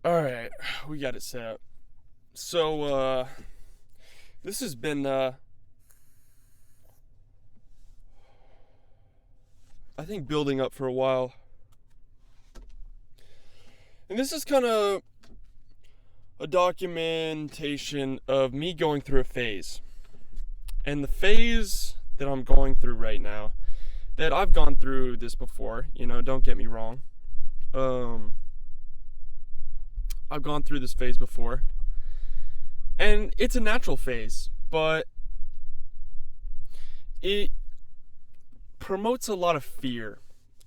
Alright, we got it set up. This has been, I think, building up for a while. And this is kind of a documentation of me going through a phase. And the phase that I'm going through right now, that I've gone through this before, don't get me wrong. I've gone through this phase before. And it's a natural phase, but it promotes a lot of fear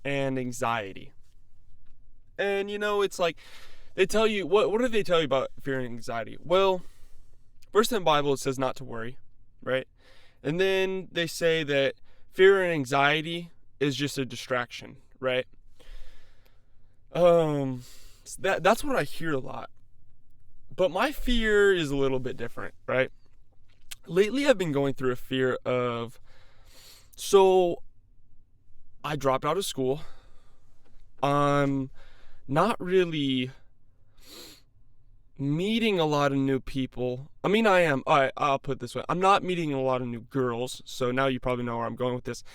and anxiety. And it's like they tell you what do they tell you about fear and anxiety? Well, first in the Bible it says not to worry, right? And then they say that fear and anxiety is just a distraction, right? That's what I hear a lot. But my fear is a little bit different, right? Lately I've been going through a fear of, so I dropped out of school. I'm not really meeting a lot of new people. I mean, I am. I'll put it this way. I'm not meeting a lot of new girls. So now you probably know where I'm going with this.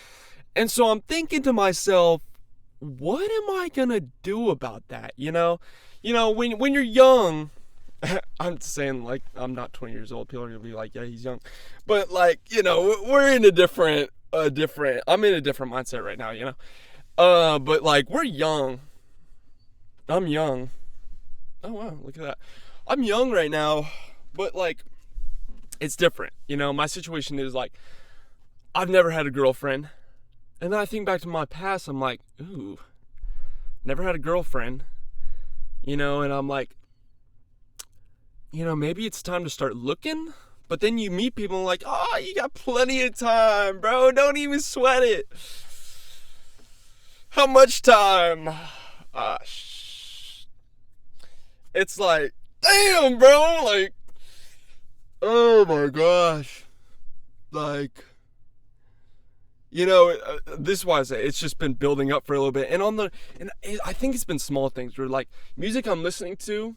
And so I'm thinking to myself, what am I going to do about that? When you're young, I'm saying, like, I'm not 20 years old. People are going to be like, yeah, he's young. But, like, we're in a different, I'm in a different mindset right now. But, like, we're young. I'm young. Oh, wow, look at that. I'm young right now, but, like, it's different. My situation is, like, I've never had a girlfriend. And then I think back to my past, I'm like, ooh, never had a girlfriend. And I'm like, maybe it's time to start looking. But then you meet people and like, oh, you got plenty of time, bro. Don't even sweat it. How much time? It's like, damn, bro. Like, oh my gosh. Like, this is why I say it's just been building up for a little bit. I think it's been small things where, like, music I'm listening to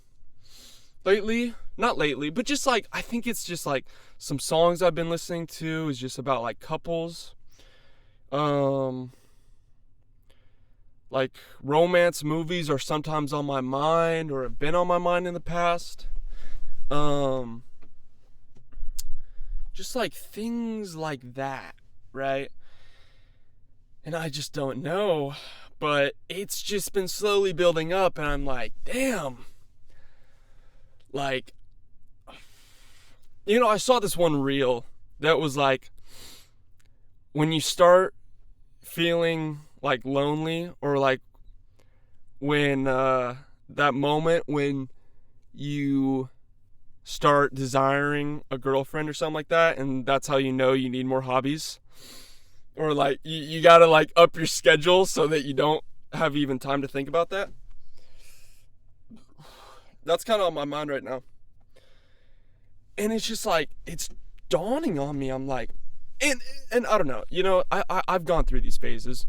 lately, not lately, but just, like, I think it's just, like, some songs I've been listening to is just about, like, couples. Like, romance movies are sometimes on my mind or have been on my mind in the past. Just, like, things like that, right? And I just don't know. But it's just been slowly building up, and I'm like, damn. Like, I saw this one reel that was like, when you start feeling like lonely, or like when that moment when you start desiring a girlfriend or something like that, and that's how you know you need more hobbies, or like you gotta like up your schedule so that you don't have even time to think about that. That's kind of on my mind right now. And it's just like, it's dawning on me. I'm like, and I don't know, I've gone through these phases,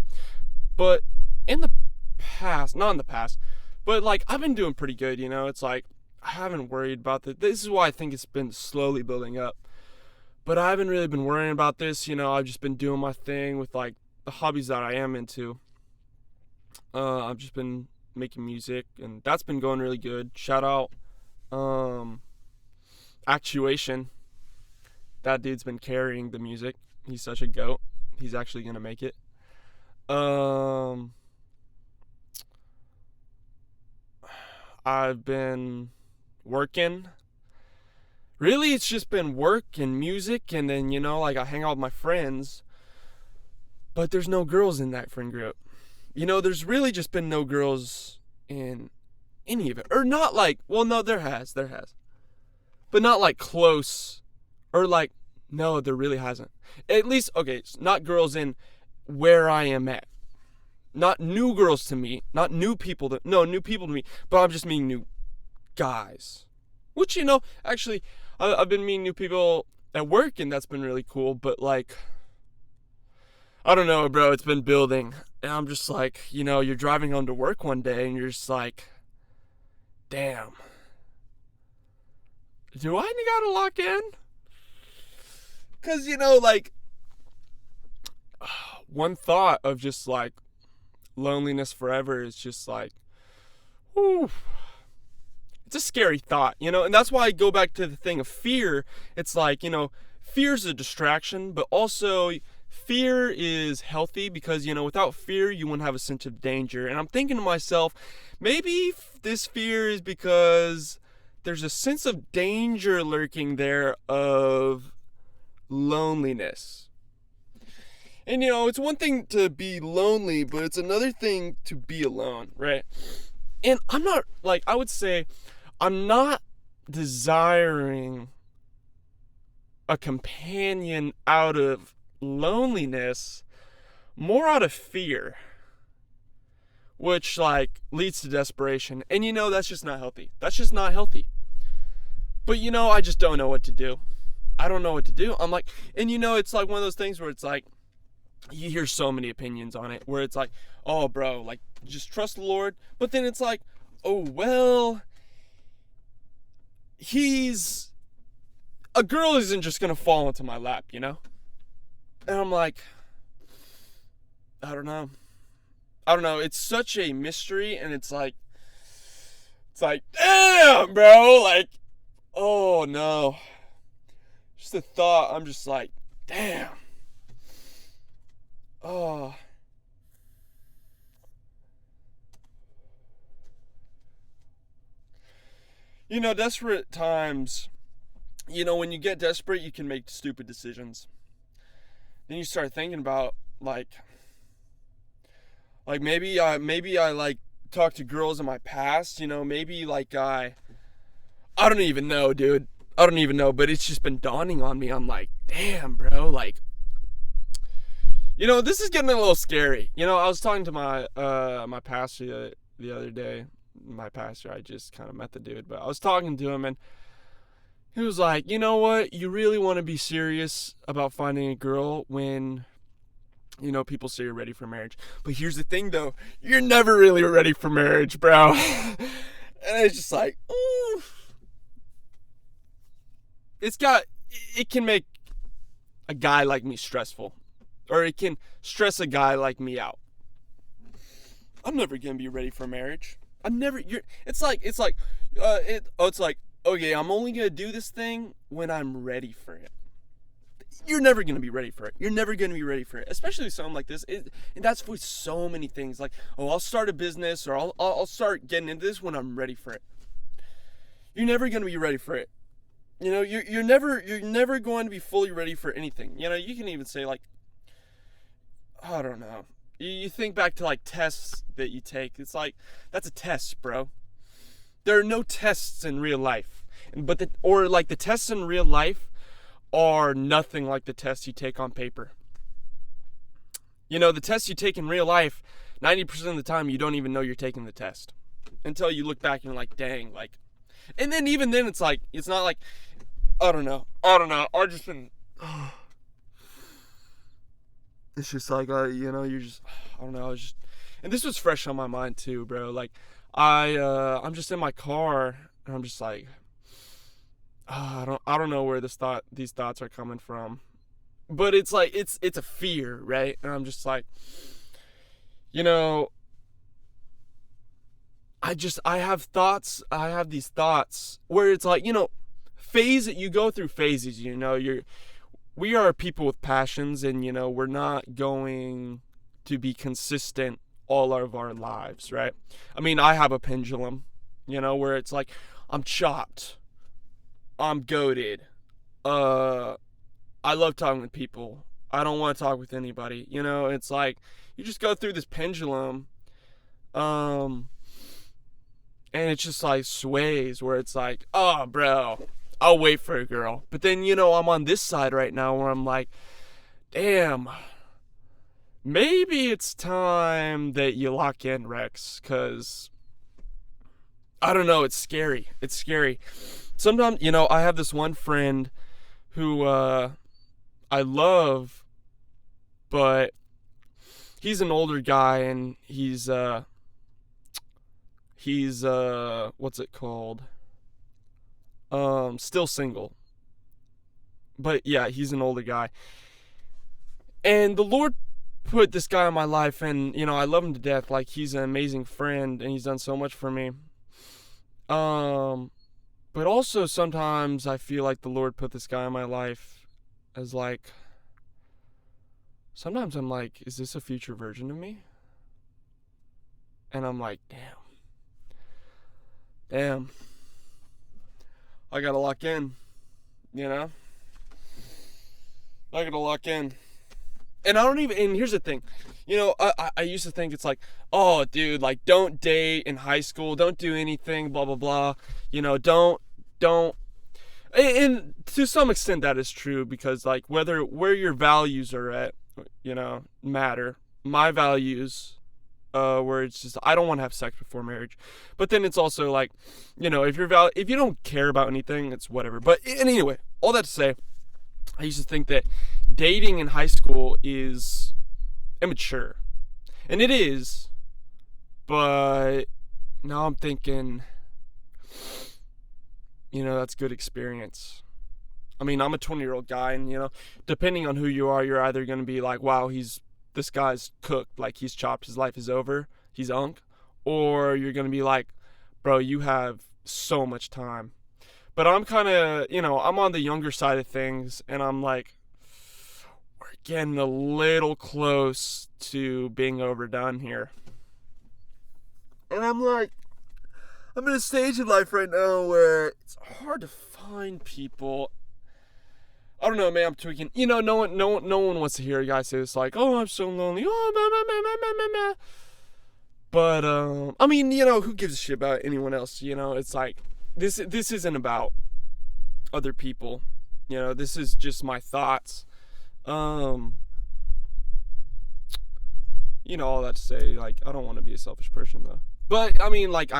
but in the past, not in the past, but like I've been doing pretty good. It's like I haven't worried about this. This is why I think it's been slowly building up. But I haven't really been worrying about this. I've just been doing my thing with like the hobbies that I am into. I've just been making music, and that's been going really good. Shout out Actuation. That dude's been carrying the music. He's such a goat. He's actually gonna make it. I've been working. Really, it's just been work and music, and then like I hang out with my friends. But there's no girls in that friend group. There's really just been no girls in any of it. Or not like, well, no, there has. But not like close, or like, no, there really hasn't. At least, okay, it's not girls in where I am at. Not new girls to me, not new people new people to me, but I'm just meeting new guys. Which, actually, I've been meeting new people at work, and that's been really cool, but like, I don't know, bro, it's been building. And I'm just like, you're driving home to work one day, and you're just like, damn. Do I gotta lock in? Because, like, one thought of just, like, loneliness forever is just, like, whew. It's a scary thought, and that's why I go back to the thing of fear. It's like, fear's a distraction, but also fear is healthy because, without fear, you wouldn't have a sense of danger. And I'm thinking to myself, maybe this fear is because there's a sense of danger lurking there of loneliness. And, it's one thing to be lonely, but it's another thing to be alone, right? And I'm not, like, I would say, I'm not desiring a companion out of loneliness, more out of fear, which, like, leads to desperation. And, that's just not healthy. That's just not healthy. But, I just don't know what to do. I don't know what to do. I'm like, and, it's like one of those things where it's like, you hear so many opinions on it, where it's like, oh, bro, like, just trust the Lord. But then it's like, oh, well, a girl isn't just going to fall into my lap, And I'm like, I don't know. It's such a mystery, and it's like, damn, bro, like, oh, no. Just the thought, I'm just like, damn. Oh. Desperate times, when you get desperate, you can make stupid decisions. Then you start thinking about, like maybe I like talked to girls in my past, maybe like I don't even know, dude. I don't even know, but it's just been dawning on me. I'm like, damn, bro, like, this is getting a little scary. I was talking to my my pastor the other day. My pastor, I just kind of met the dude, but I was talking to him, and he was like, you know what? You really want to be serious about finding a girl when, people say you're ready for marriage. But here's the thing, though. You're never really ready for marriage, bro. And it's just like, ooh. It can make a guy like me stressful. Or it can stress a guy like me out. I'm never going to be ready for marriage. It's like, okay, I'm only going to do this thing when I'm ready for it. You're never going to be ready for it. You're never going to be ready for it, especially with something like this. And that's with so many things. Like, I'll start a business, or I'll start getting into this when I'm ready for it. You're never going to be ready for it. You're never going to be fully ready for anything. You can even say, like, I don't know. You think back to, like, tests that you take. It's like, that's a test, bro. There are no tests in real life. But the tests in real life are nothing like the tests you take on paper. The tests you take in real life, 90% of the time, you don't even know you're taking the test. Until you look back and you're like, dang, like. And then even then, it's like, it's not like, I don't know. I've just been. It's just like, you're just, I don't know, and this was fresh on my mind too, bro. Like, I'm just in my car, and I'm just like, I don't know where these thoughts are coming from, but it's like, it's a fear, right? And I'm just like, I have these thoughts where it's like, you go through phases, we are people with passions, and, we're not going to be consistent all of our lives, right? I mean, I have a pendulum, where it's like, I'm chopped, I'm goated, I love talking with people, I don't want to talk with anybody, it's like, you just go through this pendulum, and it's just like sways, where it's like, oh, bro, I'll wait for a girl. But then, I'm on this side right now where I'm like, damn, maybe it's time that you lock in, Rex, because, I don't know, it's scary. It's scary. Sometimes, I have this one friend who I love, but he's an older guy, and he's He's what's it called? Still single. But yeah, he's an older guy. And the Lord put this guy in my life, and I love him to death. Like, he's an amazing friend and he's done so much for me. But also sometimes I feel like the Lord put this guy in my life as like, sometimes I'm like, is this a future version of me? And I'm like, damn, I gotta lock in, I gotta lock in. And and here's the thing, I used to think it's like, oh, dude, like, don't date in high school, don't do anything, blah, blah, blah, don't, and to some extent that is true, because, like, where your values are at, matter. My values, where it's just, I don't want to have sex before marriage, but then it's also like, if you don't care about anything, it's whatever. But anyway, all that to say, I used to think that dating in high school is immature. And it is. But now I'm thinking, that's good experience. I mean, I'm a 20-year-old guy, and, depending on who you are, you're either going to be like, wow, this guy's cooked, like, he's chopped, his life is over, he's unk. Or you're going to be like, bro, you have so much time. But I'm kind of, I'm on the younger side of things, and I'm like, we're getting a little close to being overdone here. And I'm like, I'm in a stage of life right now where it's hard to find people. I don't know, man, I'm tweaking. No one wants to hear a guy say this, like, oh, I'm so lonely. Oh, blah, blah, blah, blah, blah. But, I mean, who gives a shit about anyone else? It's like, this isn't about other people. This is just my thoughts. All that to say, like, I don't want to be a selfish person, though. But, I mean, like,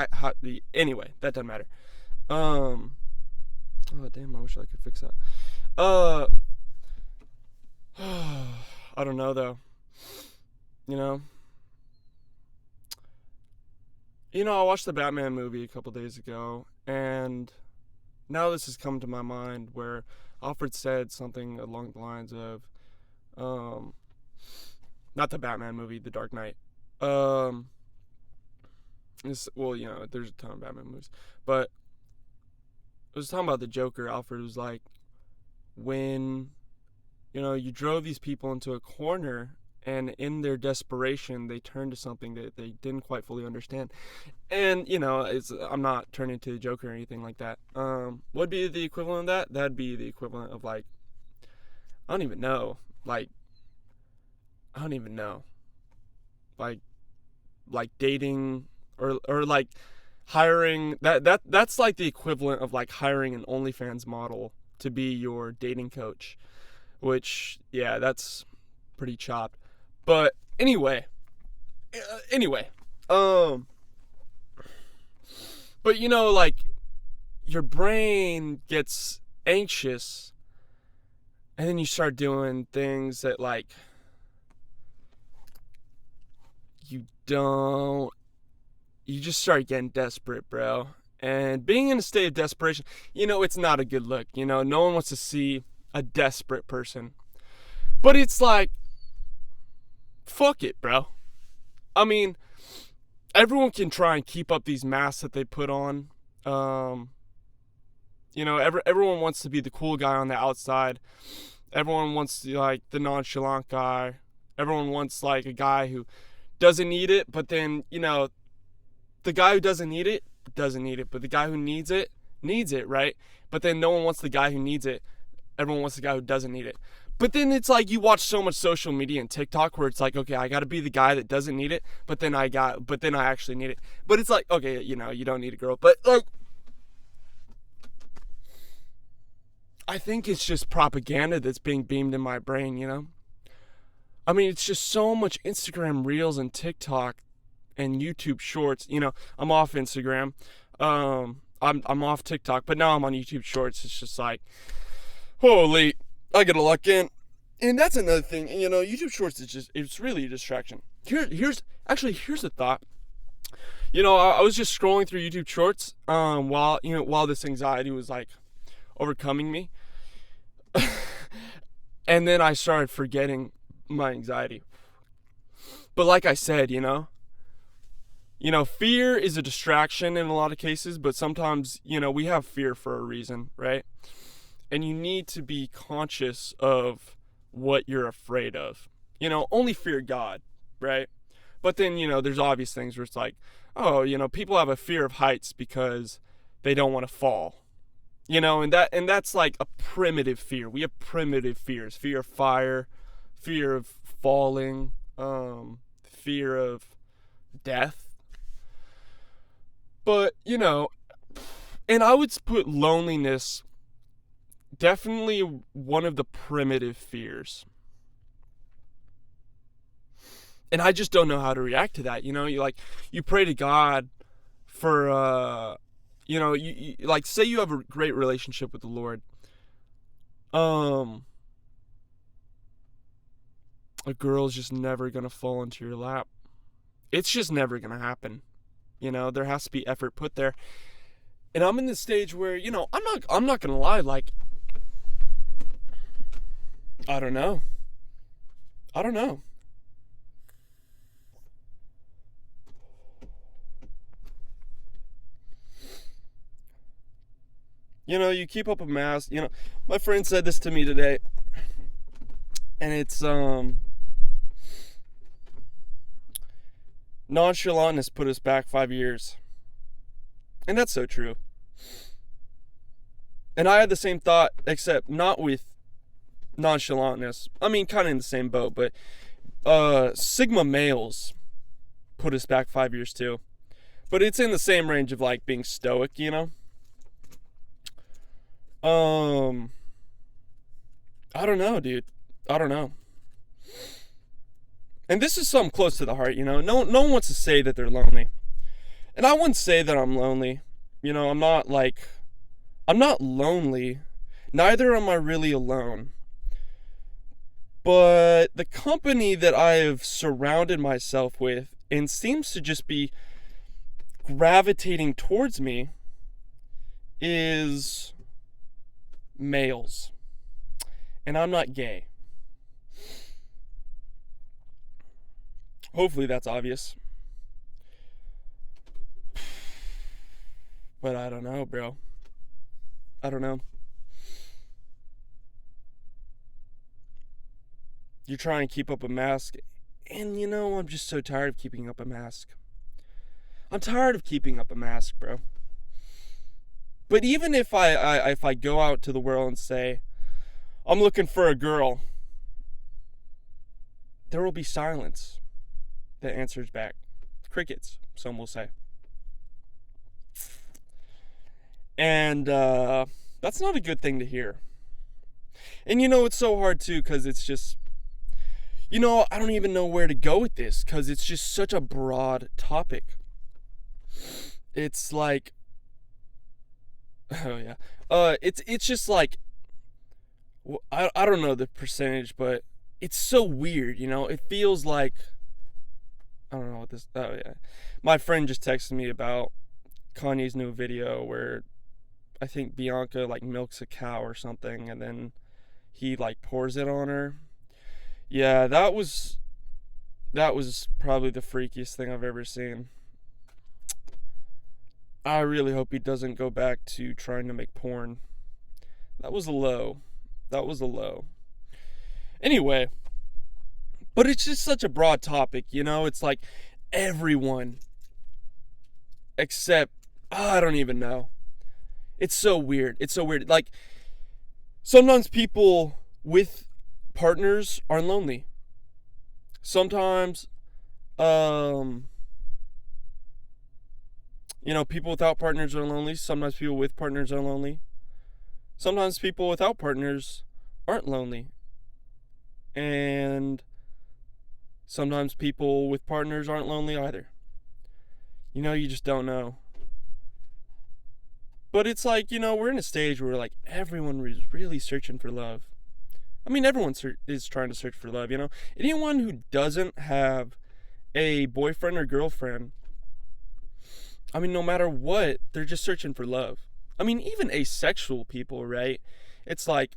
anyway, that doesn't matter. Oh, damn, I wish I could fix that. I don't know, though. I watched the Batman movie a couple days ago, and now this has come to my mind where Alfred said something along the lines of, not the Batman movie, The Dark Knight. There's a ton of Batman movies, but I was talking about the Joker. Alfred was like, when, you drove these people into a corner, and in their desperation, they turned to something that they didn't quite fully understand. And, I'm not turning to the Joker or anything like that. What'd be the equivalent of that? That'd be the equivalent of, like, I don't even know. Like, dating or like hiring, that's like the equivalent of, like, hiring an OnlyFans model to be your dating coach, which, yeah, that's pretty chopped. But anyway, but like, your brain gets anxious, and then you start doing things that, like, you just start getting desperate, bro. And being in a state of desperation, it's not a good look. No one wants to see a desperate person. But it's like, fuck it, bro. I mean, everyone can try and keep up these masks that they put on. Everyone wants to be the cool guy on the outside. Everyone wants to, like, the nonchalant guy. Everyone wants, like, a guy who doesn't need it, but then, the guy who doesn't need it, but the guy who needs it, right? But then no one wants the guy who needs it. Everyone wants the guy who doesn't need it. But then it's like, you watch so much social media and TikTok where it's like, okay, I got to be the guy that doesn't need it, but then I actually need it. But it's like, okay, you don't need a girl. But, like, I think it's just propaganda that's being beamed in my brain, I mean, it's just so much Instagram Reels and TikTok and YouTube Shorts. I'm off Instagram. I'm off TikTok, but now I'm on YouTube Shorts. It's just like, holy, I gotta lock in. And that's another thing, YouTube Shorts it's really a distraction. Here's a thought. I was just scrolling through YouTube Shorts while this anxiety was like overcoming me, and then I started forgetting my anxiety. But like I said, fear is a distraction in a lot of cases, but sometimes, we have fear for a reason, right? And you need to be conscious of what you're afraid of. Only fear God, right? But then, there's obvious things where it's like, oh, people have a fear of heights because they don't want to fall. And that's like a primitive fear. We have primitive fears: fear of fire, fear of falling, fear of death. But, and I would put loneliness definitely one of the primitive fears. And I just don't know how to react to that. You pray to God for, you like, say you have a great relationship with the Lord. A girl's just never going to fall into your lap. It's just never going to happen. There has to be effort put there. And I'm in this stage where, I'm not going to lie. Like, I don't know. You keep up a mask. My friend said this to me today. And it's, nonchalantness put us back 5 years. And that's so true. And I had the same thought, except not with nonchalantness. I mean, kind of in the same boat, but Sigma males put us back 5 years too. But it's in the same range of like being stoic, I don't know, dude. I don't know. And this is something close to the heart, No one wants to say that they're lonely. And I wouldn't say that I'm lonely. I'm not lonely. Neither am I really alone. But the company that I have surrounded myself with and seems to just be gravitating towards me is males. And I'm not gay. Hopefully that's obvious. But I don't know, bro. I don't know. You try and keep up a mask, and I'm just so tired of keeping up a mask. I'm tired of keeping up a mask, bro. But even if I go out to the world and say, I'm looking for a girl, there will be silence that answers back. Crickets, some will say. And that's not a good thing to hear. And it's so hard too, because it's just, I don't even know where to go with this, because it's just such a broad topic. It's like, oh yeah, it's just like, I don't know the percentage, but it's so weird, It feels like, I don't know what this, oh yeah. My friend just texted me about Kanye's new video where I think Bianca like milks a cow or something, and then he like pours it on her. Yeah, that was probably the freakiest thing I've ever seen. I really hope he doesn't go back to trying to make porn. That was a low. Anyway, but it's just such a broad topic, It's like everyone except, I don't even know. It's so weird. Like, sometimes people with partners are lonely. Sometimes, people without partners are lonely. Sometimes people with partners are lonely. Sometimes people without partners aren't lonely. And sometimes people with partners aren't lonely either. You just don't know. But it's like, we're in a stage where like everyone is really searching for love. I mean, everyone is trying to search for love, Anyone who doesn't have a boyfriend or girlfriend I mean, no matter what, they're just searching for love. I mean, even asexual people, right? It's like,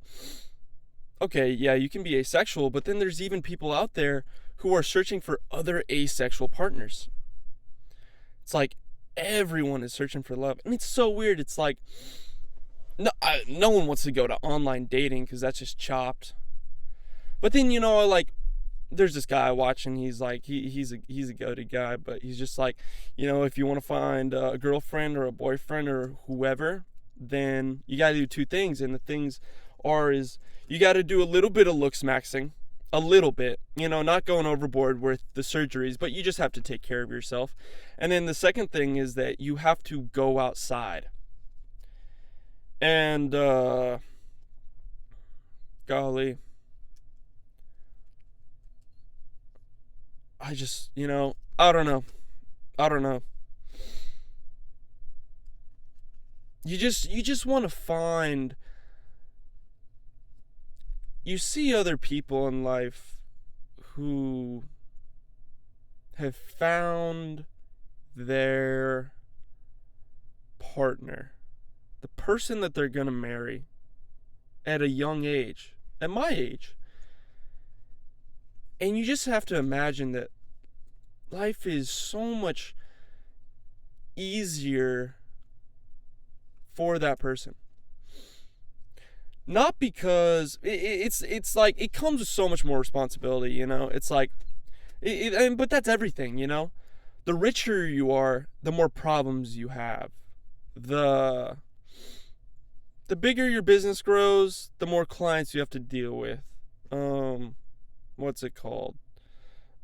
okay, yeah, you can be asexual, but then there's even people out there who are searching for other asexual partners. It's like everyone is searching for love. And it's so weird. It's like, no one wants to go to online dating because that's just chopped. But then, like, there's this guy watching. He's like, he's a goated guy, but he's just like, if you want to find a girlfriend or a boyfriend or whoever, then you got to do two things. And the things is you got to do a little bit of looks maxing, a little bit, not going overboard with the surgeries, but you just have to take care of yourself. And then the second thing is that you have to go outside. And, golly, I just, I don't know. You just want to find, you see other people in life who have found their partner, the person that they're going to marry at a young age, at my age. And you just have to imagine that life is so much easier for that person. Not because it's like it comes with so much more responsibility, It's like, but that's everything, The richer you are, the more problems you have. The bigger your business grows, the more clients you have to deal with. What's it called?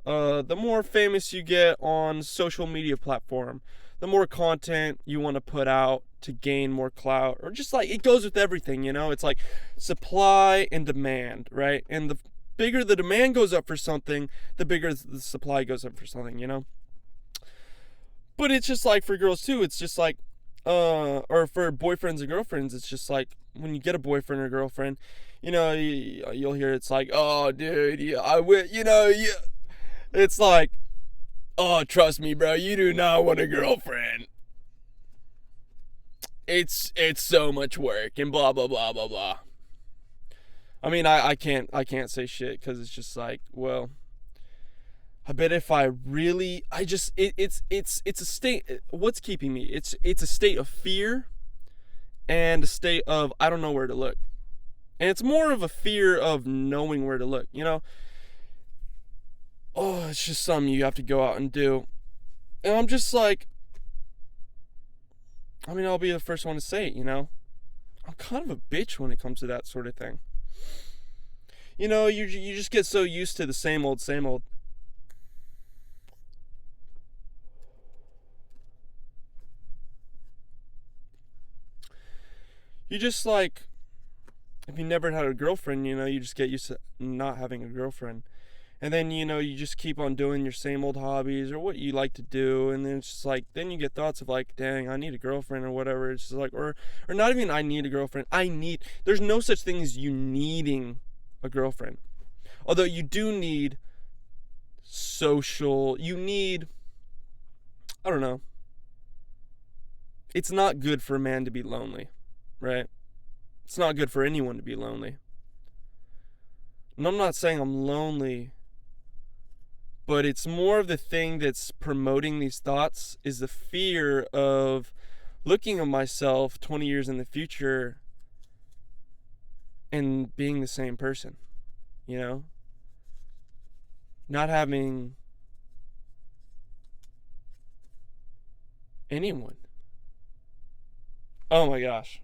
The more famous you get on social media platform, the more content you want to put out to gain more clout, or just like it goes with everything, It's like supply and demand, right? And the bigger the demand goes up for something, the bigger the supply goes up for something, But it's just like for girls too, it's just like, or for boyfriends and girlfriends, it's just like when you get a boyfriend or girlfriend, you'll hear it's like, oh, dude, yeah, it's like, oh, trust me, bro, you do not want a girlfriend. It's so much work and blah blah blah blah blah. I mean, I can't say shit because it's just like, well, I bet if I really, it's a state. What's keeping me? It's a state of fear and a state of I don't know where to look. And it's more of a fear of knowing where to look, Oh, it's just something you have to go out and do. And I'm just like, I mean, I'll be the first one to say it, I'm kind of a bitch when it comes to that sort of thing. You just get so used to the same old. You just like, if you never had a girlfriend, you just get used to not having a girlfriend. And then, you just keep on doing your same old hobbies or what you like to do. And then it's just like, then you get thoughts of like, dang, I need a girlfriend or whatever. It's just like, or not even I need a girlfriend. There's no such thing as you needing a girlfriend. Although you do need I don't know. It's not good for a man to be lonely, right? It's not good for anyone to be lonely. And I'm not saying I'm lonely, but it's more of the thing that's promoting these thoughts is the fear of looking at myself 20 years in the future and being the same person, Not having anyone. Oh my gosh.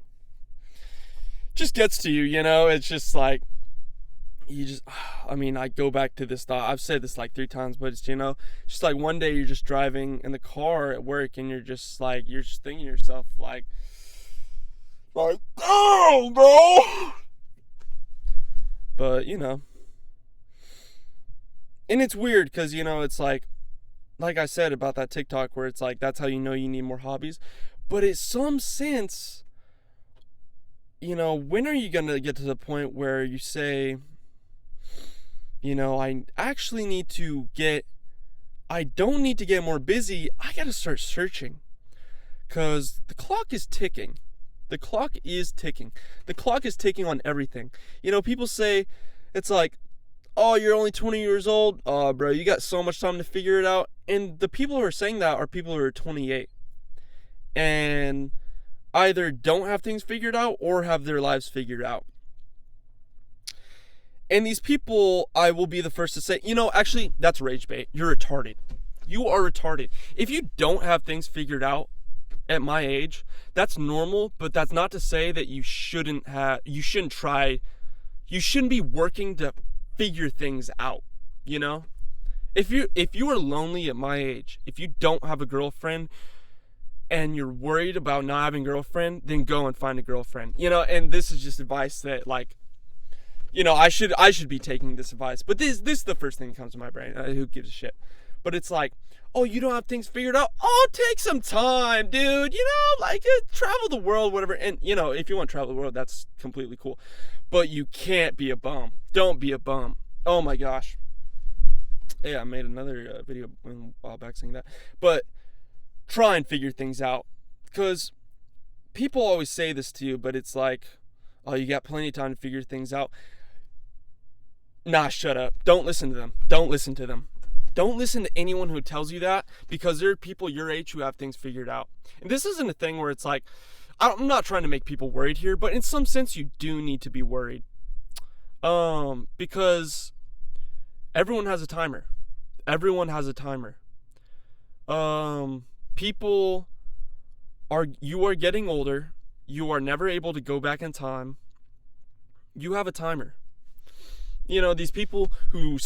Just gets to you, It's just like, I go back to this thought. I've said this like 3 times, but it's, just like one day you're just driving in the car at work and you're just thinking to yourself like, oh, bro. But, and it's weird because, it's like I said about that TikTok where it's like, that's how you know you need more hobbies. But in some sense, when are you going to get to the point where you say, I actually I don't need to get more busy. I got to start searching. because the clock is ticking. The clock is ticking. The clock is ticking on everything. People say, it's like, oh, you're only 20 years old. Oh, bro, you got so much time to figure it out. And the people who are saying that are people who are 28 and either don't have things figured out or have their lives figured out. And these people, I will be the first to say, actually, that's rage bait. You're retarded. You are retarded. If you don't have things figured out at my age, that's normal, but that's not to say that you shouldn't try, you shouldn't be working to figure things out, If you are lonely at my age, if you don't have a girlfriend and you're worried about not having a girlfriend, then go and find a girlfriend. And this is just advice that I should be taking this advice, but this is the first thing that comes to my brain. Who gives a shit? But it's like, oh, you don't have things figured out? Oh, take some time, dude. Travel the world, whatever. And, if you want to travel the world, that's completely cool. But you can't be a bum. Don't be a bum. Oh, my gosh. Yeah, I made another video a while back saying that. But try and figure things out. Because people always say this to you, but it's like, oh, you got plenty of time to figure things out. Nah, shut up. Don't listen to them. Don't listen to them. Don't listen to anyone who tells you that, because there are people your age who have things figured out. And this isn't a thing where it's like, I'm not trying to make people worried here, but in some sense you do need to be worried. Because everyone has a timer. Everyone has a timer. You are getting older. You are never able to go back in time. You have a timer. These people who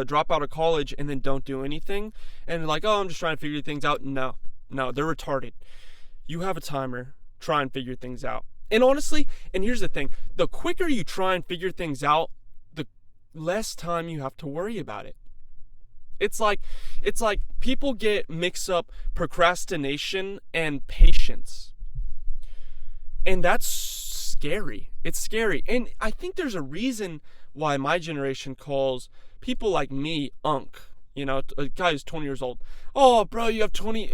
drop out of college and then don't do anything and like, oh, I'm just trying to figure things out. No, they're retarded. You have a timer. Try and figure things out. And honestly, and here's the thing, the quicker you try and figure things out, the less time you have to worry about it. It's like people get mixed up procrastination and patience. And that's scary. It's scary. And I think there's a reason why my generation calls people like me unk. A guy who's 20 years old. Oh, bro, you have plenty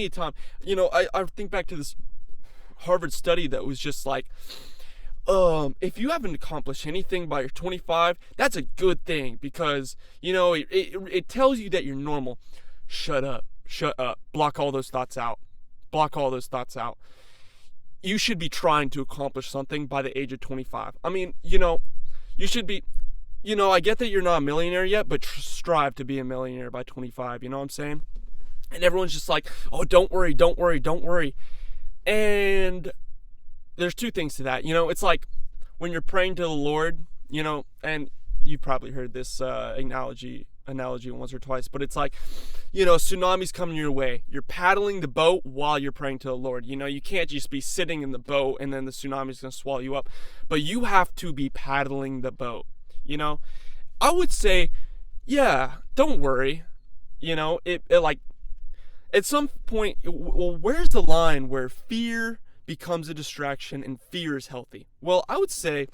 of time. I think back to this Harvard study that was just like, if you haven't accomplished anything by your 25, that's a good thing, because it tells you that you're normal. Shut up. Block all those thoughts out. You should be trying to accomplish something by the age of 25. I mean, you should be, I get that you're not a millionaire yet, but strive to be a millionaire by 25. You know what I'm saying? And everyone's just like, oh, don't worry. And there's two things to that. It's like when you're praying to the Lord, and you've probably heard this analogy once or twice, but it's like, tsunami's coming your way. You're paddling the boat while you're praying to the Lord. You can't just be sitting in the boat and then the tsunami's going to swallow you up, but you have to be paddling the boat. I would say, yeah, don't worry. It like, at some point, well, where's the line where fear becomes a distraction and fear is healthy? Well, I would say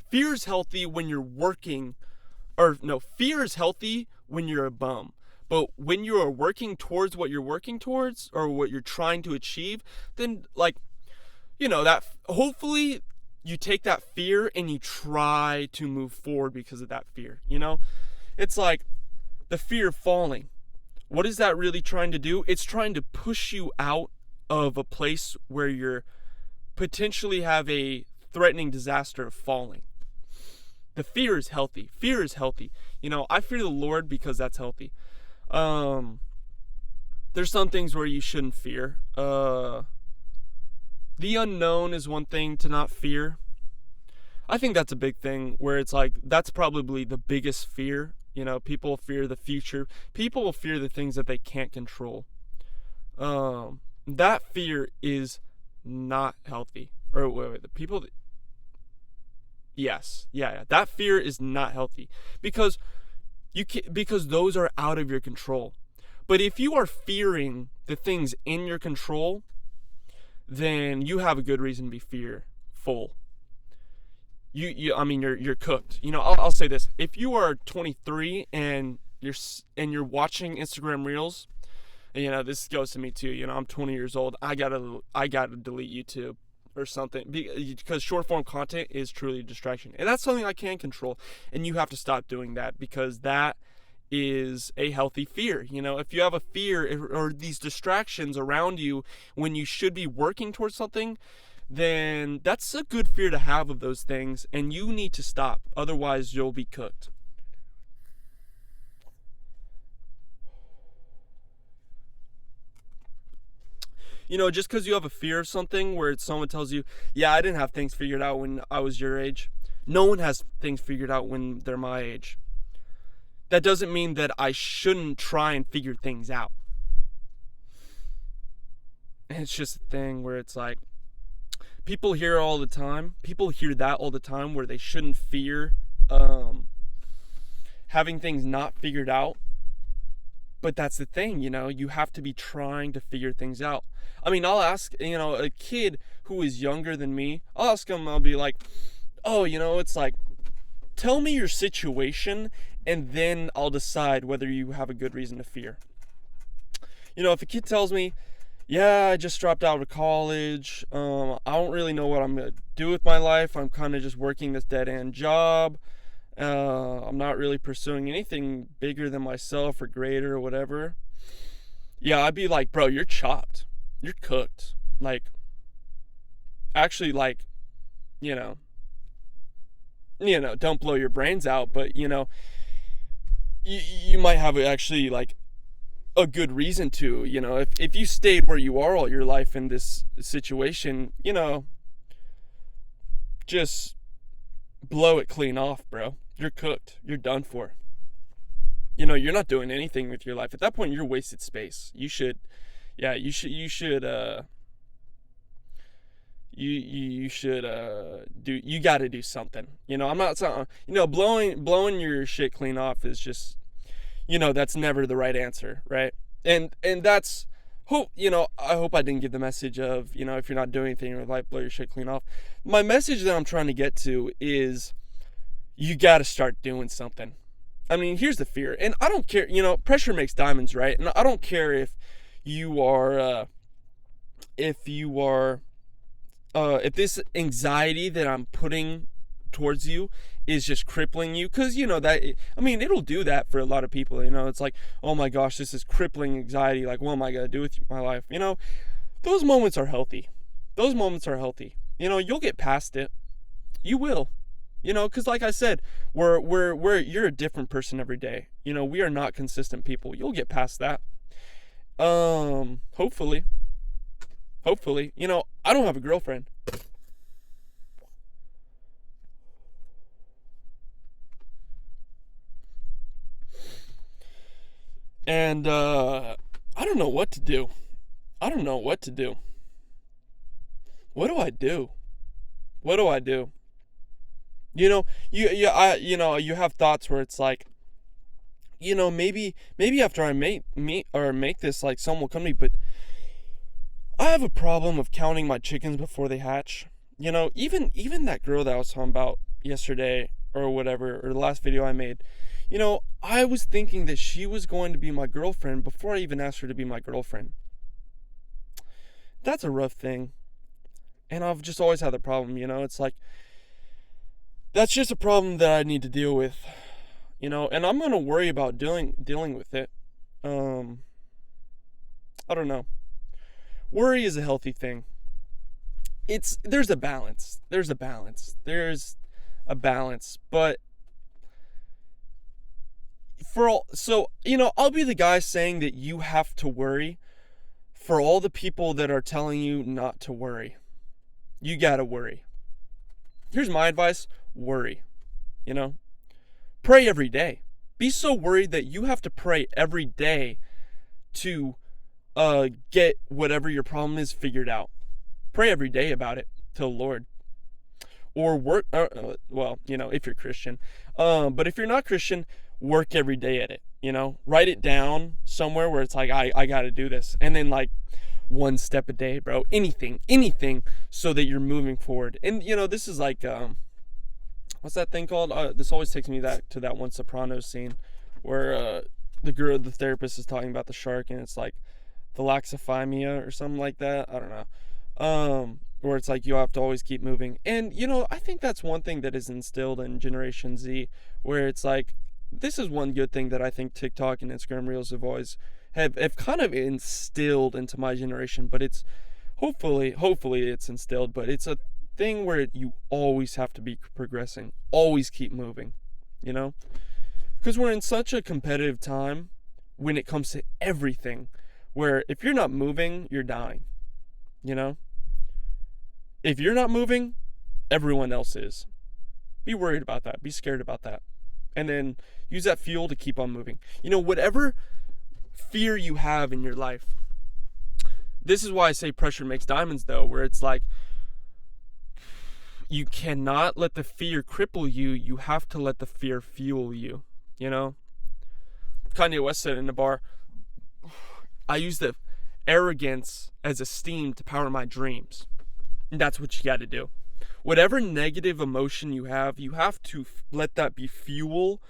fear is healthy when you're working, fear is healthy when you're a bum. But when you are working towards what you're working towards or what you're trying to achieve, then that hopefully you take that fear and you try to move forward because of that fear. It's like the fear of falling. What is that really trying to do? It's trying to push you out of a place where you're potentially have a threatening disaster of falling. The fear is healthy. I fear the Lord because that's healthy. There's some things where you shouldn't fear. The unknown is one thing to not fear. I think that's a big thing where it's like, that's probably the biggest fear. People fear the future. People will fear the things that they can't control. That fear is not healthy. Or wait, the people. Yes, yeah. That fear is not healthy because because those are out of your control. But if you are fearing the things in your control, then you have a good reason to be fearful. You're cooked. I'll say this: if you are 23 and you're watching Instagram Reels, This goes to me too. I'm 20 years old. I gotta delete YouTube or something because short form content is truly a distraction, and that's something I can control. And you have to stop doing that, because that is a healthy fear. If you have a fear or these distractions around you when you should be working towards something, then that's a good fear to have of those things, and you need to stop. Otherwise, you'll be cooked. Just because you have a fear of something where someone tells you, yeah, I didn't have things figured out when I was your age. No one has things figured out when they're my age. That doesn't mean that I shouldn't try and figure things out. And it's just a thing where it's like, people hear that all the time, where they shouldn't fear having things not figured out. But that's the thing, you have to be trying to figure things out. I'll ask, a kid who is younger than me, I'll ask him, I'll be like, oh, it's like, tell me your situation, and then I'll decide whether you have a good reason to fear. If a kid tells me, yeah, I just dropped out of college, I don't really know what I'm going to do with my life, I'm kind of just working this dead-end job, I'm not really pursuing anything bigger than myself or greater or whatever. Yeah, I'd be like, bro, you're chopped. You're cooked. Actually, don't blow your brains out, but, you might have actually, a good reason to, if you stayed where you are all your life in this situation, just blow it clean off, bro. You're cooked. You're done for. You're not doing anything with your life. At that point, you're wasted space. You should you gotta do something. I'm not saying, blowing your shit clean off is just, that's never the right answer, right? And that's I hope I didn't give the message of, if you're not doing anything in your life, blow your shit clean off. My message that I'm trying to get to is, you gotta start doing something. Here's the fear, and I don't care, pressure makes diamonds, right? And I don't care if this anxiety that I'm putting towards you is just crippling you, because it'll do that for a lot of people. It's like, oh my gosh, this is crippling anxiety, like, what am I gonna do with my life? Those moments are healthy. You'll get past it. You will. Because like I said, you're a different person every day. We are not consistent people. You'll get past that. Hopefully. I don't have a girlfriend. And, I don't know what to do. What do I do? You have thoughts where it's like, maybe after I make this, like, someone will come to me, but I have a problem of counting my chickens before they hatch. Even that girl that I was talking about yesterday or whatever, or the last video I made, I was thinking that she was going to be my girlfriend before I even asked her to be my girlfriend. That's a rough thing. And I've just always had the problem, it's like, that's just a problem that I need to deal with, and I'm going to worry about dealing with it. I don't know. Worry is a healthy thing. There's a balance, but I'll be the guy saying that you have to worry for all the people that are telling you not to worry. You got to worry. Here's my advice. Worry. Pray every day. Be so worried that you have to pray every day to get whatever your problem is figured out. Pray every day about it to the Lord. Or work, if you're Christian. But if you're not Christian, work every day at it. Write it down somewhere where it's like, I got to do this. And then, like, one step a day, bro. Anything so that you're moving forward. And, this is like, what's that thing called? This always takes me to that one Sopranos scene where the therapist is talking about the shark, and it's like, thalaxophilia or something like that. I don't know. Where it's like you have to always keep moving. And, I think that's one thing that is instilled in Generation Z, where it's like, this is one good thing that I think TikTok and Instagram Reels have kind of instilled into my generation, but it's hopefully it's instilled, but it's a thing where you always have to be progressing, always keep moving, because we're in such a competitive time when it comes to everything, where if you're not moving, you're dying, if you're not moving, everyone else is. Be worried about that, be scared about that, and then use that fuel to keep on moving. Whatever fear you have in your life, this is why I say pressure makes diamonds, though, where it's like, you cannot let the fear cripple you. You have to let the fear fuel you, Kanye West said in the bar, I use the arrogance as a steam to power my dreams. And that's what you got to do. Whatever negative emotion you have to let that be fuel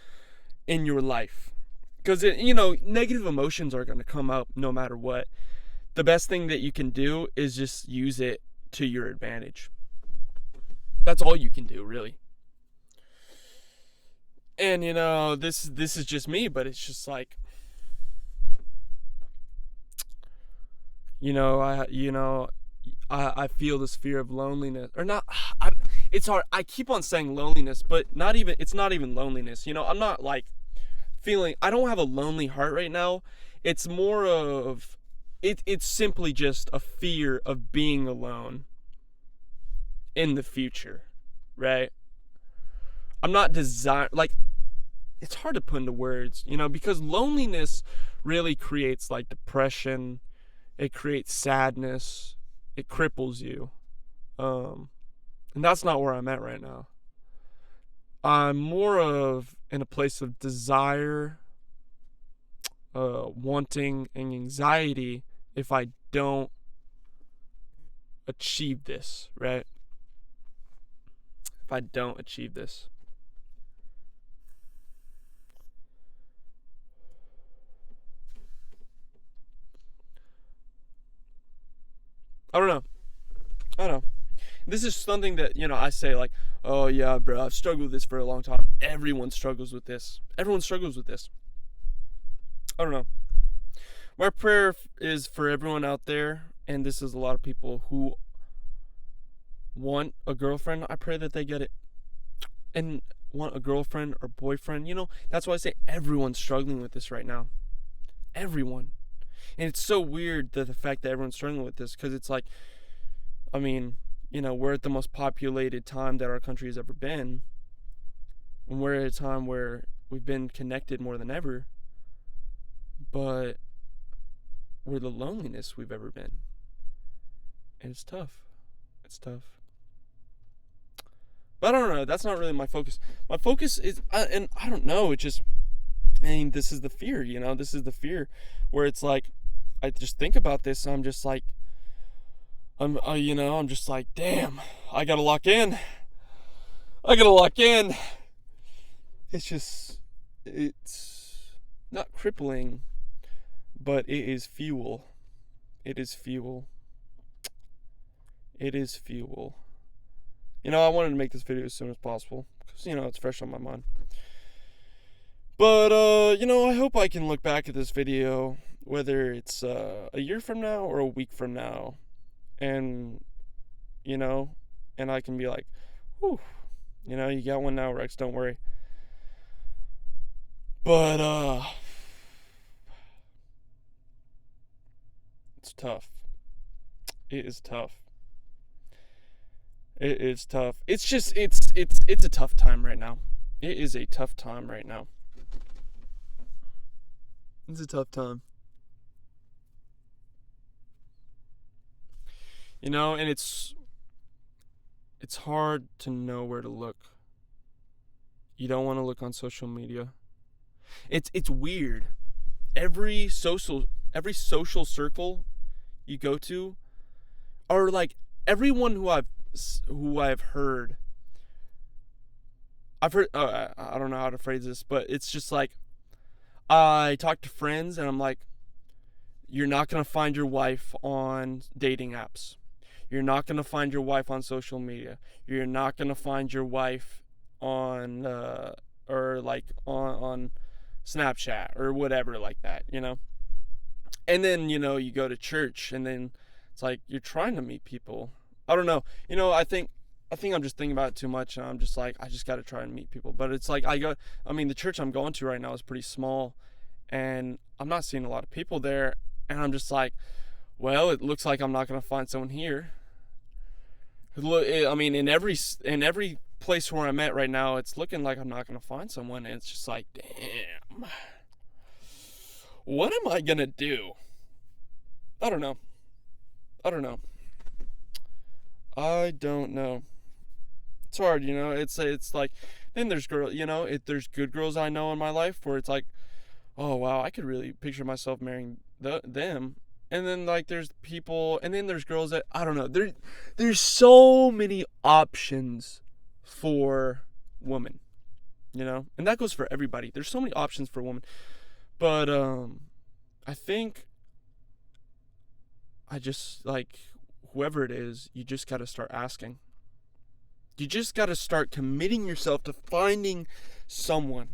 in your life. Because, negative emotions are going to come up no matter what. The best thing that you can do is just use it to your advantage. That's all you can do, really. And, this is just me, but it's just like, I feel this fear of loneliness, or not. It's hard. I keep on saying loneliness, but it's not even loneliness. I'm not like feeling, I don't have a lonely heart right now. It's more of, it's simply just a fear of being alone in the future, right? I'm not it's hard to put into words, because loneliness really creates like depression. It creates sadness. It cripples you. And that's not where I'm at right now. I'm more of in a place of desire, wanting, and anxiety if I don't achieve this, right? If I don't achieve this. I don't know. This is something that, I say like, oh yeah, bro, I've struggled with this for a long time. Everyone struggles with this. I don't know. My prayer is for everyone out there, and this is a lot of people who want a girlfriend. I pray that they get it. And want a girlfriend or boyfriend. That's why I say everyone's struggling with this right now. Everyone. And it's so weird that the fact that everyone's struggling with this, because it's like, we're at the most populated time that our country has ever been. And we're at a time where we've been connected more than ever. But we're the loneliest we've ever been. And it's tough. But I don't know. That's not really my focus. My focus is, and I don't know, it just, this is the fear, This is the fear where it's like, I just think about this, and I'm just like, I'm just like, damn, I gotta lock in. It's not crippling, but it is fuel. I wanted to make this video as soon as possible, because, it's fresh on my mind. But, I hope I can look back at this video, whether it's a year from now or a week from now, and, and I can be like, whew, you got one now, Rex, don't worry. But, it's tough. It is tough. It's just, it's a tough time right now. It is a tough time right now. It's a tough time. And it's hard to know where to look. You don't want to look on social media. It's weird. Every social circle you go to, or like everyone who I've heard, I don't know how to phrase this, but it's just like, I talk to friends and I'm like, You're not going to find your wife on dating apps. You're not going to find your wife on social media. You're not going to find your wife on on Snapchat or whatever like that, you know? And then, you go to church, and then it's like you're trying to meet people. I don't know. I think I'm just thinking about it too much, and I'm just like, I just got to try and meet people. But it's like the church I'm going to right now is pretty small, and I'm not seeing a lot of people there, and I'm just like, well, it looks like I'm not going to find someone here. I mean, in every place where I'm at right now, it's looking like I'm not going to find someone, and it's just like, damn. What am I going to do? I don't know. I don't know. It's hard, It's like, then there's there's good girls I know in my life where it's like, oh wow, I could really picture myself marrying them. And then like there's people, and then there's girls that I don't know. There's so many options for women, and that goes for everybody. There's so many options for women, but I think I just like whoever it is, you just got to start asking. You just got to start committing yourself to finding someone.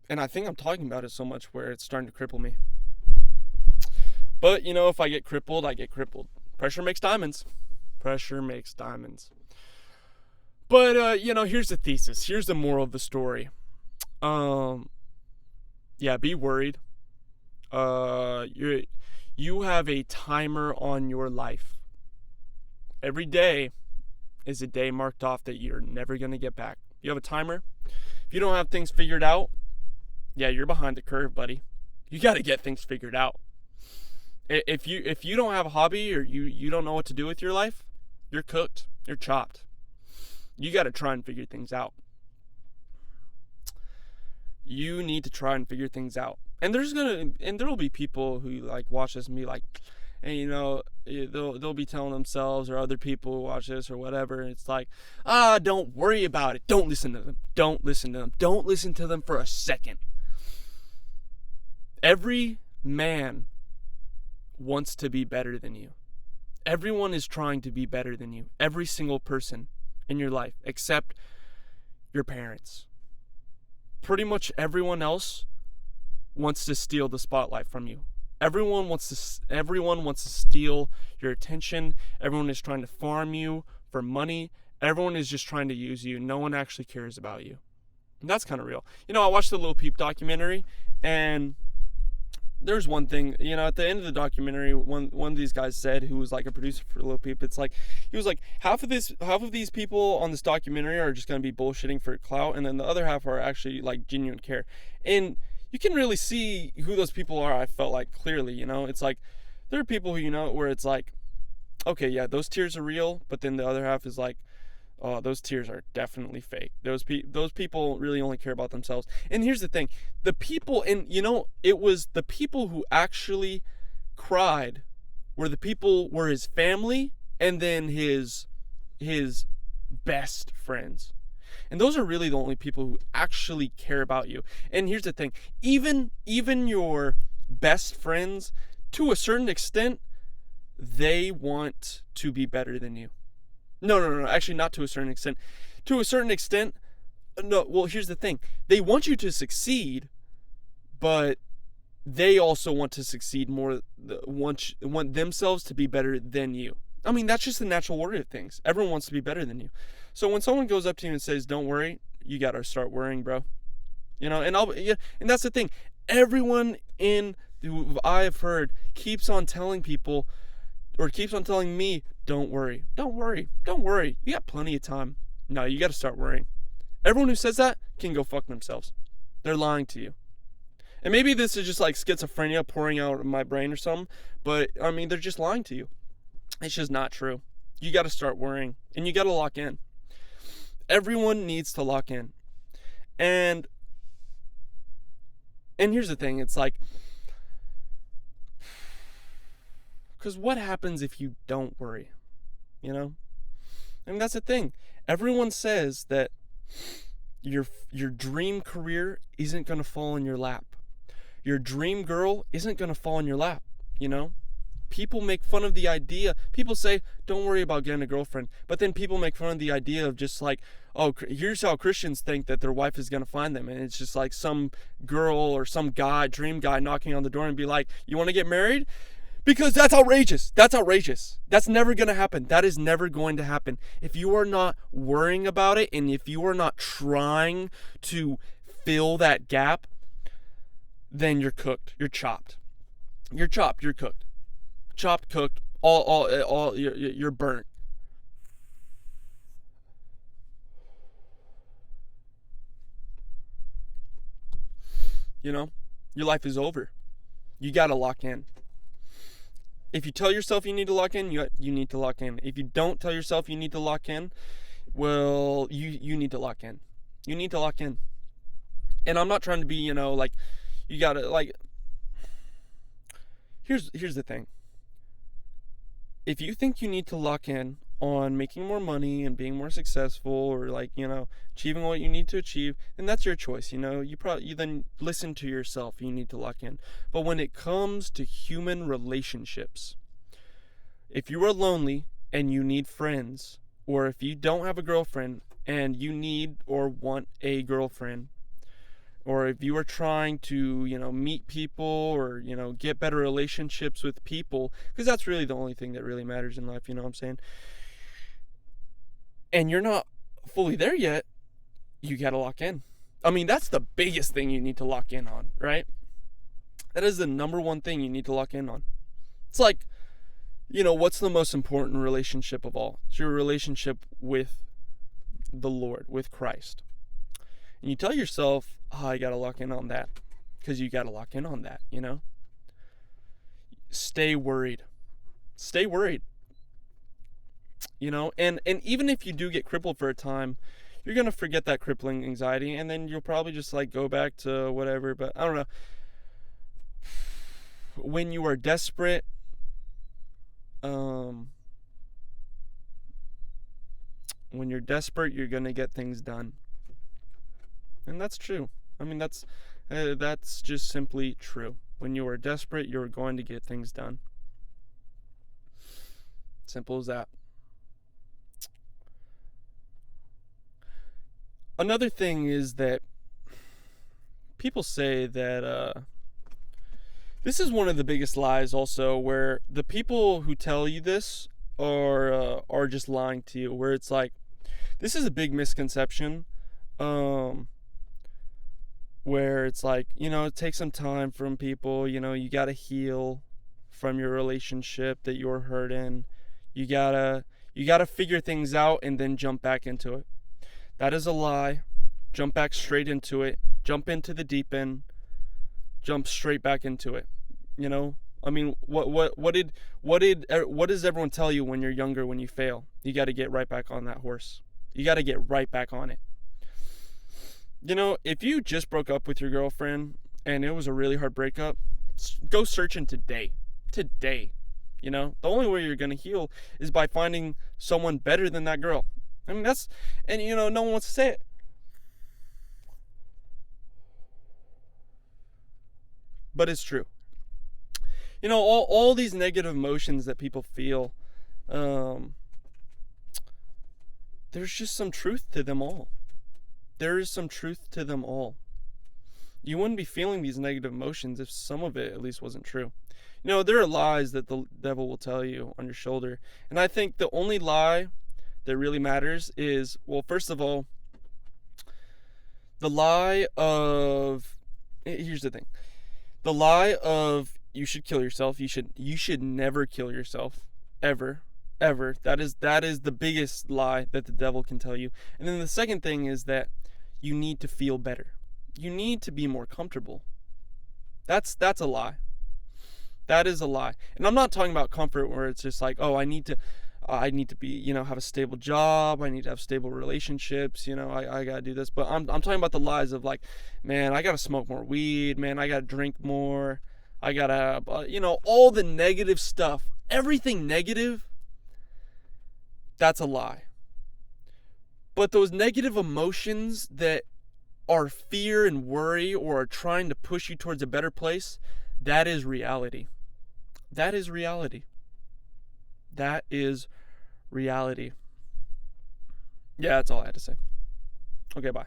And I think I'm talking about it so much where it's starting to cripple me. But, if I get crippled, I get crippled. Pressure makes diamonds. Pressure makes diamonds. But, here's the thesis. Here's the moral of the story. Yeah, be worried. You have a timer on your life. Every day is a day marked off that you're never going to get back. You have a timer. If you don't have things figured out, yeah, you're behind the curve, buddy. You got to get things figured out. If you don't have a hobby, or you don't know what to do with your life, you're cooked. You're chopped. You got to try and figure things out. You need to try and figure things out. And there'll be people who like watch this and be like, and they'll be telling themselves or other people who watch this or whatever, and it's like, don't worry about it. Don't listen to them. Don't listen to them. Don't listen to them for a second. Every man wants to be better than you. Everyone is trying to be better than you. Every single person in your life, except your parents. Pretty much everyone else wants to steal the spotlight from you. Everyone wants to steal your attention. Everyone is trying to farm you for money. Everyone is just trying to use you. No one actually cares about you. And that's kind of real. I watched the Lil Peep documentary, and there's one thing, at the end of the documentary, one of these guys said, who was like a producer for Lil Peep, it's like, he was like, half of these people on this documentary are just going to be bullshitting for clout, and then the other half are actually like genuine care. And you can really see who those people are. I felt like clearly, it's like, there are people who, where it's like, okay, yeah, those tears are real, but then the other half is like, oh, those tears are definitely fake. Those people really only care about themselves. And here's the thing. The people, and it was the people who actually cried were his family, and then his best friends. And those are really the only people who actually care about you. And here's the thing. Even your best friends, to a certain extent, they want to be better than you. No. Actually, not to a certain extent. To a certain extent, no. Well, here's the thing. They want you to succeed, but they also want to succeed more. Want themselves to be better than you. I mean, that's just the natural order of things. Everyone wants to be better than you. So when someone goes up to you and says, "Don't worry," you gotta start worrying, bro. And that's the thing. Everyone who I've heard keeps on telling people, or keeps on telling me, don't worry. You got plenty of time. No, you got to start worrying. Everyone who says that can go fuck themselves. They're lying to you. And maybe this is just like schizophrenia pouring out of my brain or something, but I mean, they're just lying to you. It's just not true. You got to start worrying, and you got to lock in. Everyone needs to lock in. And here's the thing. It's like, because what happens if you don't worry? And that's the thing. Everyone says that your dream career isn't going to fall in your lap. Your dream girl isn't going to fall in your lap, you know? People make fun of the idea. People say, don't worry about getting a girlfriend. But then people make fun of the idea of just like, oh, here's how Christians think that their wife is going to find them. And it's just like some girl or some guy, dream guy, knocking on the door and be like, you want to get married? Because that's outrageous. That's outrageous. That's never going to happen. That is never going to happen. If you are not worrying about it, and if you are not trying to fill that gap, then you're cooked. You're chopped. You're chopped. You're cooked. Chopped, cooked, all you're burnt. You know, your life is over. You got to lock in. If you tell yourself you need to lock in, you need to lock in. If you don't tell yourself you need to lock in, well, you need to lock in. You need to lock in. And I'm not trying to be, you know, like, you got to, like, here's the thing. If you think you need to lock in on making more money and being more successful, or like, you know, achieving what you need to achieve, then that's your choice. You know, you then listen to yourself. You need to lock in. But when it comes to human relationships, if you are lonely and you need friends, or if you don't have a girlfriend and you need or want a girlfriend, or if you are trying to, you know, meet people, or, you know, get better relationships with people, because that's really the only thing that really matters in life, you know what I'm saying? And you're not fully there yet, you gotta lock in. I mean, that's the biggest thing you need to lock in on, right? That is the number one thing you need to lock in on. It's like, you know, what's the most important relationship of all? It's your relationship with the Lord, with Christ. And you tell yourself, oh, I gotta lock in on that. Because you gotta lock in on that, you know? Stay worried. Stay worried. You know, and even if you do get crippled for a time, you're gonna forget that crippling anxiety, and then you'll probably just like go back to whatever. But I don't know. When you are desperate, when you're desperate, you're gonna get things done. And that's true. I mean, that's just simply true. When you are desperate, you're going to get things done. Simple as that. Another thing is that people say that this is one of the biggest lies also, where the people who tell you this are just lying to you, where it's like, this is a big misconception, where it's like, you know, it takes some time from people, you know, you got to heal from your relationship that you're hurt in. You gotta figure things out and then jump back into it. That is a lie. Jump back straight into it. Jump into the deep end. Jump straight back into it. You know, I mean, what does everyone tell you when you're younger, when you fail? You got to get right back on that horse. You got to get right back on it. You know, if you just broke up with your girlfriend and it was a really hard breakup, go searching today. Today. You know, the only way you're going to heal is by finding someone better than that girl. I mean, and you know, no one wants to say it. But it's true. You know, all these negative emotions that people feel, there's just some truth to them all. There is some truth to them all. You wouldn't be feeling these negative emotions if some of it at least wasn't true. You know, there are lies that the devil will tell you on your shoulder. And I think the only lie that really matters is, well, first of all, the lie of, here's the thing. The lie of you should kill yourself. You should never kill yourself. Ever. That is the biggest lie that the devil can tell you. And then the second thing is that you need to feel better. You need to be more comfortable. That's a lie. That is a lie. And I'm not talking about comfort where it's just like, oh, I need to be, you know, have a stable job. I need to have stable relationships. You know, I got to do this. But I'm talking about the lies of like, man, I got to smoke more weed. Man, I got to drink more. I got to, you know, all the negative stuff. Everything negative, that's a lie. But those negative emotions that are fear and worry or are trying to push you towards a better place, that is reality. That is reality. That is reality. Yeah, that's all I had to say. Okay, bye.